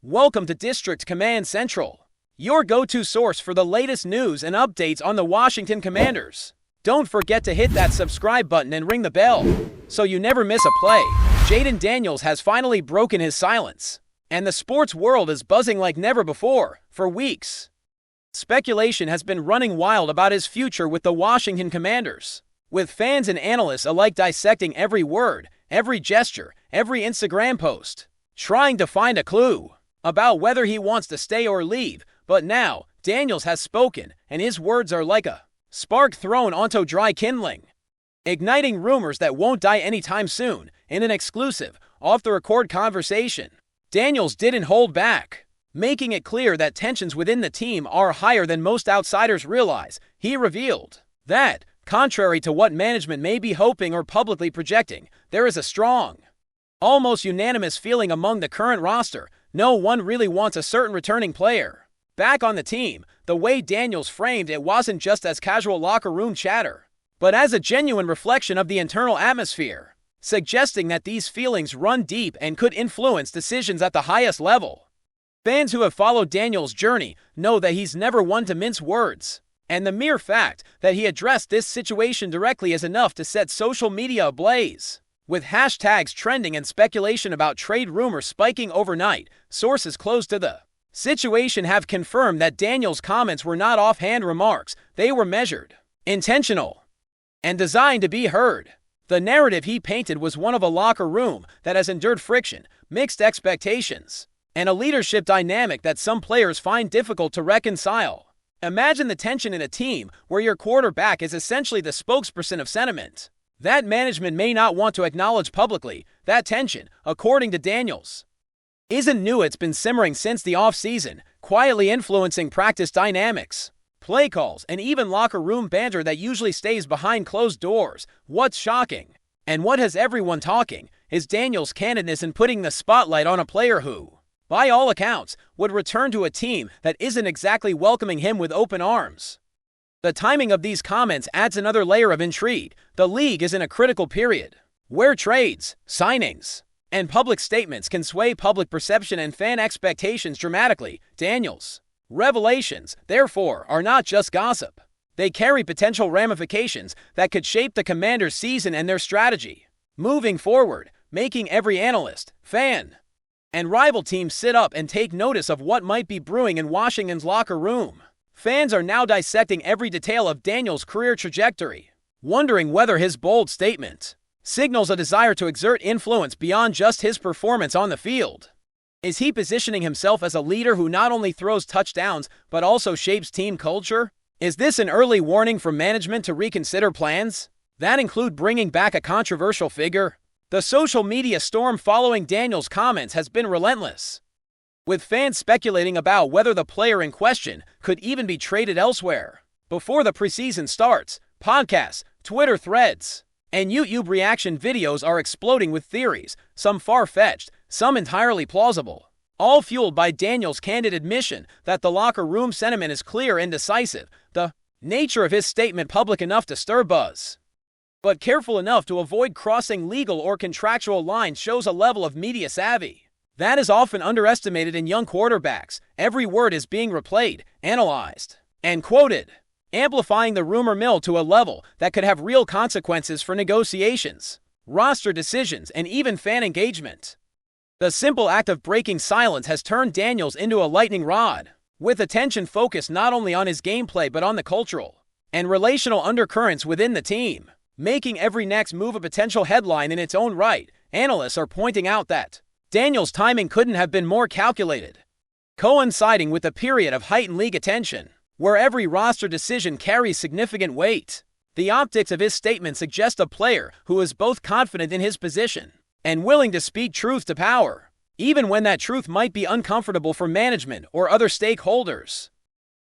Welcome to District Command Central, your go-to source for the latest news and updates on the Washington Commanders. Don't forget to hit that subscribe button and ring the bell so you never miss a play. Jayden Daniels has finally broken his silence, and the sports world is buzzing like never before. For weeks, speculation has been running wild about his future with the Washington Commanders, with fans and analysts alike dissecting every word, every gesture, every Instagram post, trying to find a clue about whether he wants to stay or leave. But now, Daniels has spoken, and his words are like a spark thrown onto dry kindling, igniting rumors that won't die anytime soon. In an exclusive, off-the-record conversation, Daniels didn't hold back, making it clear that tensions within the team are higher than most outsiders realize. He revealed that, contrary to what management may be hoping or publicly projecting, there is a strong, almost unanimous feeling among the current roster. No one really wants a certain returning player back on the team. The way Daniels framed it wasn't just as casual locker room chatter, but as a genuine reflection of the internal atmosphere, suggesting that these feelings run deep and could influence decisions at the highest level. Fans who have followed Daniels' journey know that he's never one to mince words, and the mere fact that he addressed this situation directly is enough to set social media ablaze, with hashtags trending and speculation about trade rumors spiking overnight. Sources close to the situation have confirmed that Daniels' comments were not offhand remarks. They were measured, intentional, and designed to be heard. The narrative he painted was one of a locker room that has endured friction, mixed expectations, and a leadership dynamic that some players find difficult to reconcile. Imagine the tension in a team where your quarterback is essentially the spokesperson of sentiment that management may not want to acknowledge publicly. That tension, according to Daniels, isn't new. It's been simmering since the offseason, quietly influencing practice dynamics, play calls, and even locker room banter that usually stays behind closed doors. What's shocking, and what has everyone talking, is Daniels' candidness in putting the spotlight on a player who, by all accounts, would return to a team that isn't exactly welcoming him with open arms. The timing of these comments adds another layer of intrigue. The league is in a critical period, where trades, signings, and public statements can sway public perception and fan expectations dramatically. Daniels' revelations, therefore, are not just gossip. They carry potential ramifications that could shape the Commanders' season and their strategy moving forward, making every analyst, fan, and rival team sit up and take notice of what might be brewing in Washington's locker room. Fans are now dissecting every detail of Daniels' career trajectory, wondering whether his bold statement signals a desire to exert influence beyond just his performance on the field. Is he positioning himself as a leader who not only throws touchdowns but also shapes team culture? Is this an early warning for management to reconsider plans that include bringing back a controversial figure? The social media storm following Daniels' comments has been relentless, with fans speculating about whether the player in question could even be traded elsewhere before the preseason starts. Podcasts, Twitter threads, and YouTube reaction videos are exploding with theories, some far-fetched, some entirely plausible, all fueled by Daniels' candid admission that the locker room sentiment is clear and decisive, the nature of his statement public enough to stir buzz, but careful enough to avoid crossing legal or contractual lines. Shows a level of media savvy that is often underestimated in young quarterbacks. Every word is being replayed, analyzed, and quoted, amplifying the rumor mill to a level that could have real consequences for negotiations, roster decisions, and even fan engagement. The simple act of breaking silence has turned Daniels into a lightning rod, with attention focused not only on his gameplay but on the cultural and relational undercurrents within the team, making every next move a potential headline in its own right. Analysts are pointing out that Daniels' timing couldn't have been more calculated, coinciding with a period of heightened league attention, where every roster decision carries significant weight. The optics of his statement suggest a player who is both confident in his position and willing to speak truth to power, even when that truth might be uncomfortable for management or other stakeholders.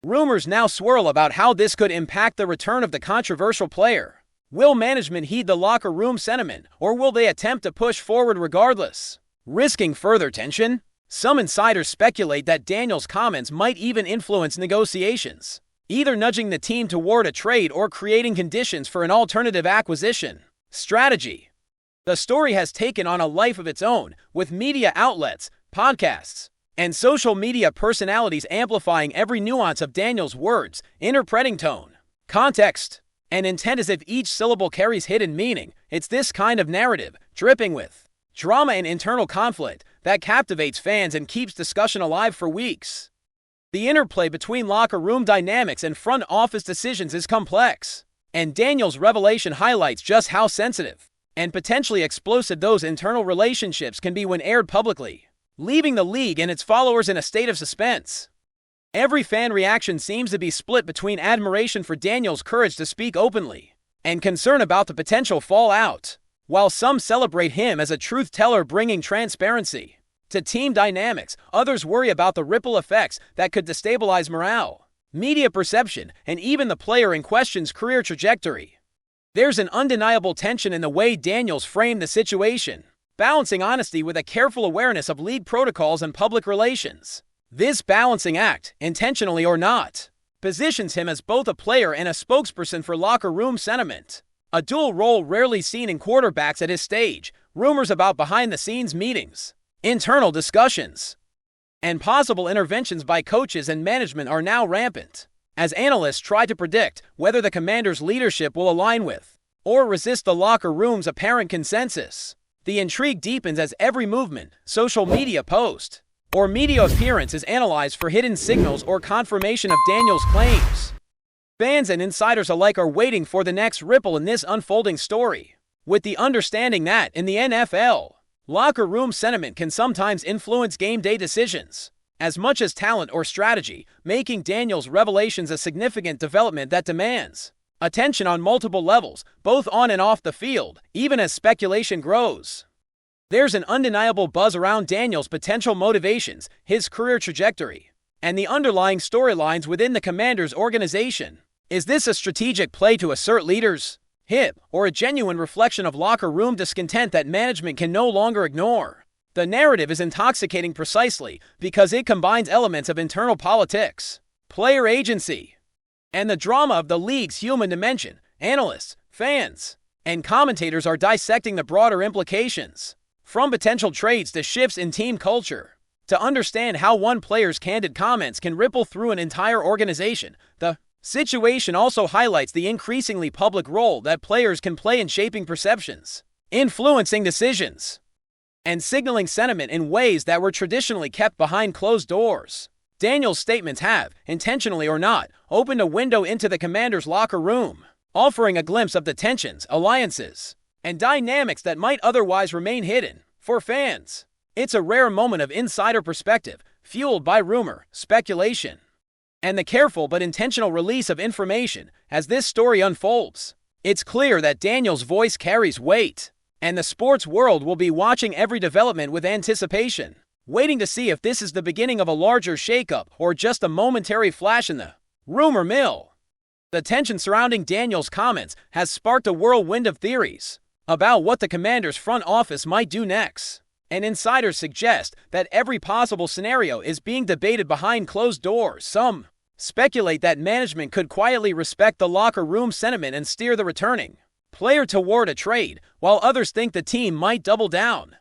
Rumors now swirl about how this could impact the return of the controversial player. Will management heed the locker room sentiment, or will they attempt to push forward regardless, risking further tension? Some insiders speculate that Daniels' comments might even influence negotiations, either nudging the team toward a trade or creating conditions for an alternative acquisition strategy. The story has taken on a life of its own, with media outlets, podcasts, and social media personalities amplifying every nuance of Daniels' words, interpreting tone, context, and intent as if each syllable carries hidden meaning. It's this kind of narrative, dripping with drama and internal conflict, that captivates fans and keeps discussion alive for weeks. The interplay between locker room dynamics and front office decisions is complex, and Daniels' revelation highlights just how sensitive and potentially explosive those internal relationships can be when aired publicly, leaving the league and its followers in a state of suspense. Every fan reaction seems to be split between admiration for Daniels' courage to speak openly and concern about the potential fallout. While some celebrate him as a truth-teller bringing transparency to team dynamics, others worry about the ripple effects that could destabilize morale, media perception, and even the player in question's career trajectory. There's an undeniable tension in the way Daniels framed the situation, balancing honesty with a careful awareness of league protocols and public relations. This balancing act, intentionally or not, positions him as both a player and a spokesperson for locker room sentiment, a dual role rarely seen in quarterbacks at his stage. Rumors about behind-the-scenes meetings, internal discussions, and possible interventions by coaches and management are now rampant, as analysts try to predict whether the Commanders' leadership will align with or resist the locker room's apparent consensus. The intrigue deepens as every movement, social media post, or media appearance is analyzed for hidden signals or confirmation of Daniels' claims. Fans and insiders alike are waiting for the next ripple in this unfolding story, with the understanding that, in the NFL, locker room sentiment can sometimes influence game day decisions as much as talent or strategy, making Daniels' revelations a significant development that demands attention on multiple levels, both on and off the field, even as speculation grows. There's an undeniable buzz around Daniels' potential motivations, his career trajectory, and the underlying storylines within the Commanders' organization. Is this a strategic play to assert leadership, or a genuine reflection of locker room discontent that management can no longer ignore? The narrative is intoxicating precisely because it combines elements of internal politics, player agency, and the drama of the league's human dimension. Analysts, fans, and commentators are dissecting the broader implications, from potential trades to shifts in team culture, to understand how one player's candid comments can ripple through an entire organization. The situation also highlights the increasingly public role that players can play in shaping perceptions, influencing decisions, and signaling sentiment in ways that were traditionally kept behind closed doors. Daniels' statements have, intentionally or not, opened a window into the Commanders' locker room, offering a glimpse of the tensions, alliances, and dynamics that might otherwise remain hidden. For fans, it's a rare moment of insider perspective, fueled by rumor, speculation, and the careful but intentional release of information. As this story unfolds, it's clear that Daniels' voice carries weight, and the sports world will be watching every development with anticipation, waiting to see if this is the beginning of a larger shakeup or just a momentary flash in the rumor mill. The tension surrounding Daniels' comments has sparked a whirlwind of theories about what the Commanders' front office might do next, and insiders suggest that every possible scenario is being debated behind closed doors. Some speculate that management could quietly respect the locker room sentiment and steer the returning player toward a trade, while others think the team might double down,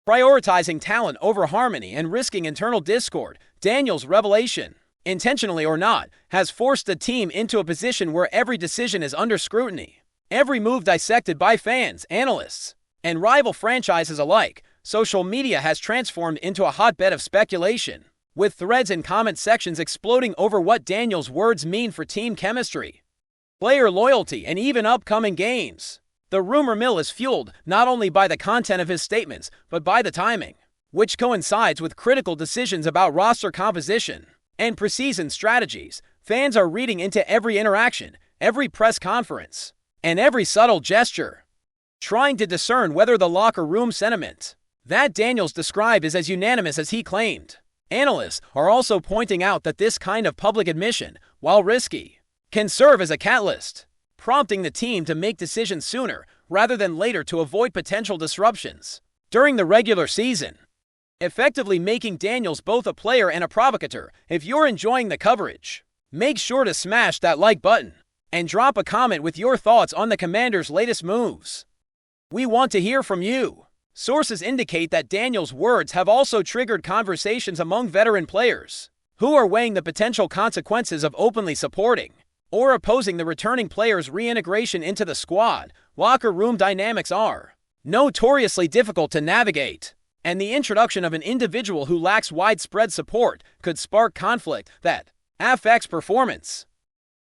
prioritizing talent over harmony and risking internal discord. Daniels' revelation, intentionally or not, has forced the team into a position where every decision is under scrutiny, every move dissected by fans, analysts, and rival franchises alike. Social media has transformed into a hotbed of speculation, with threads and comment sections exploding over what Daniels' words mean for team chemistry, player loyalty, and even upcoming games. The rumor mill is fueled not only by the content of his statements, but by the timing, which coincides with critical decisions about roster composition and preseason strategies. Fans are reading into every interaction, every press conference, and every subtle gesture, trying to discern whether the locker room sentiment that Daniels described is as unanimous as he claimed. Analysts are also pointing out that this kind of public admission, while risky, can serve as a catalyst, prompting the team to make decisions sooner rather than later to avoid potential disruptions during the regular season, effectively making Daniels both a player and a provocateur. If you're enjoying the coverage, make sure to smash that like button and drop a comment with your thoughts on the Commanders' latest moves. We want to hear from you. Sources indicate that Daniels' words have also triggered conversations among veteran players, who are weighing the potential consequences of openly supporting or opposing the returning player's reintegration into the squad. Locker room dynamics are notoriously difficult to navigate, and the introduction of an individual who lacks widespread support could spark conflict that affects performance,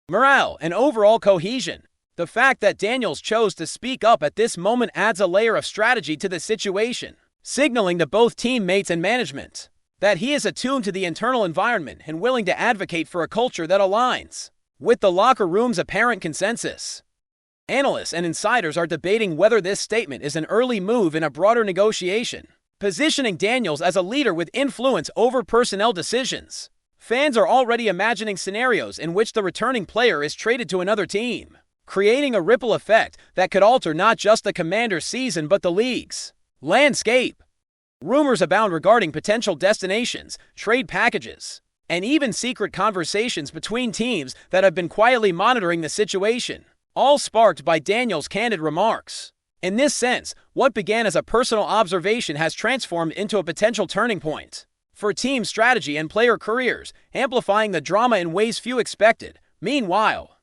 morale, and overall cohesion. The fact that Daniels chose to speak up at this moment adds a layer of strategy to the situation, signaling to both teammates and management that he is attuned to the internal environment and willing to advocate for a culture that aligns with the locker room's apparent consensus. Analysts and insiders are debating whether this statement is an early move in a broader negotiation, positioning Daniels as a leader with influence over personnel decisions. Fans are already imagining scenarios in which the returning player is traded to another team, creating a ripple effect that could alter not just the Commanders' season but the league's landscape. Rumors abound regarding potential destinations, trade packages, and even secret conversations between teams that have been quietly monitoring the situation, all sparked by Daniels' candid remarks. In this sense, what began as a personal observation has transformed into a potential turning point for team strategy and player careers, amplifying the drama in ways few expected. Meanwhile,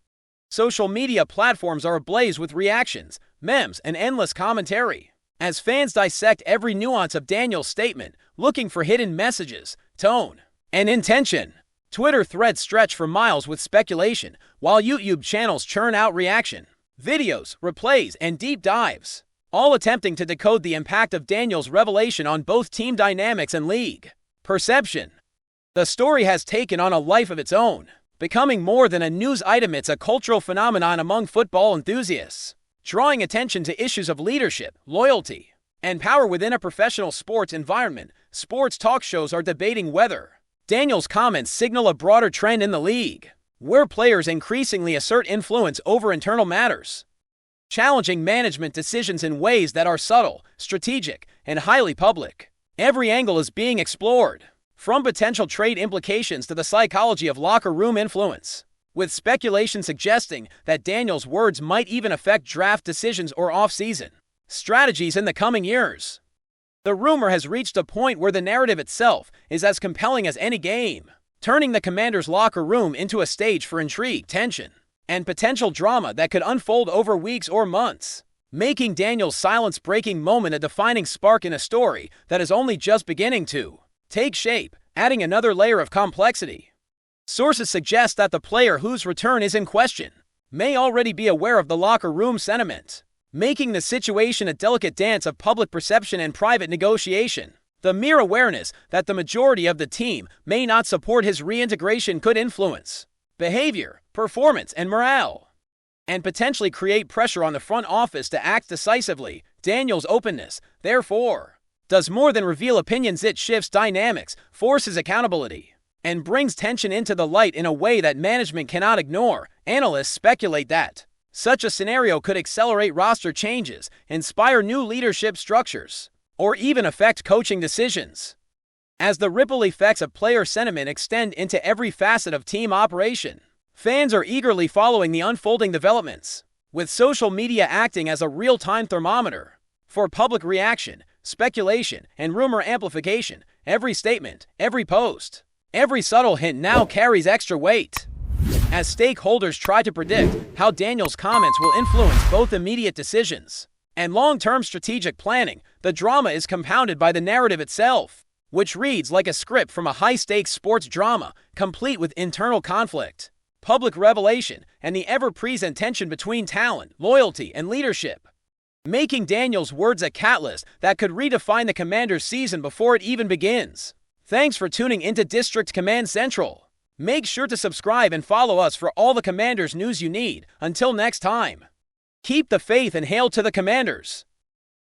social media platforms are ablaze with reactions, memes, and endless commentary, as fans dissect every nuance of Daniels' statement, looking for hidden messages, tone, and intention. Twitter threads stretch for miles with speculation, while YouTube channels churn out reaction videos, replays, and deep dives, all attempting to decode the impact of Daniels' revelation on both team dynamics and league perception. The story has taken on a life of its own, becoming more than a news item. It's a cultural phenomenon among football enthusiasts, drawing attention to issues of leadership, loyalty, and power within a professional sports environment. Sports talk shows are debating whether Daniels' comments signal a broader trend in the league, where players increasingly assert influence over internal matters, challenging management decisions in ways that are subtle, strategic, and highly public. Every angle is being explored, from potential trade implications to the psychology of locker room influence, with speculation suggesting that Daniels' words might even affect draft decisions or off-season strategies in the coming years. The rumor has reached a point where the narrative itself is as compelling as any game, turning the Commanders' locker room into a stage for intrigue, tension, and potential drama that could unfold over weeks or months, making Daniels' silence-breaking moment a defining spark in a story that is only just beginning to take shape, adding another layer of complexity. Sources suggest that the player whose return is in question may already be aware of the locker room sentiment, making the situation a delicate dance of public perception and private negotiation. The mere awareness that the majority of the team may not support his reintegration could influence behavior, performance, and morale, and potentially create pressure on the front office to act decisively. Daniels' openness, therefore, does more than reveal opinions. It shifts dynamics, forces accountability, and brings tension into the light in a way that management cannot ignore. Analysts speculate that such a scenario could accelerate roster changes, inspire new leadership structures, or even affect coaching decisions, as the ripple effects of player sentiment extend into every facet of team operation. Fans are eagerly following the unfolding developments, with social media acting as a real-time thermometer for public reaction, speculation, and rumor amplification. Every statement, every post, every subtle hint now carries extra weight, as stakeholders try to predict how Daniels' comments will influence both immediate decisions and long-term strategic planning. The drama is compounded by the narrative itself, which reads like a script from a high-stakes sports drama, complete with internal conflict, public revelation, and the ever-present tension between talent, loyalty, and leadership, making Daniels' words a catalyst that could redefine the Commanders' season before it even begins. Thanks for tuning into District Command Central. Make sure to subscribe and follow us for all the Commanders news you need. Until next time, keep the faith and hail to the Commanders.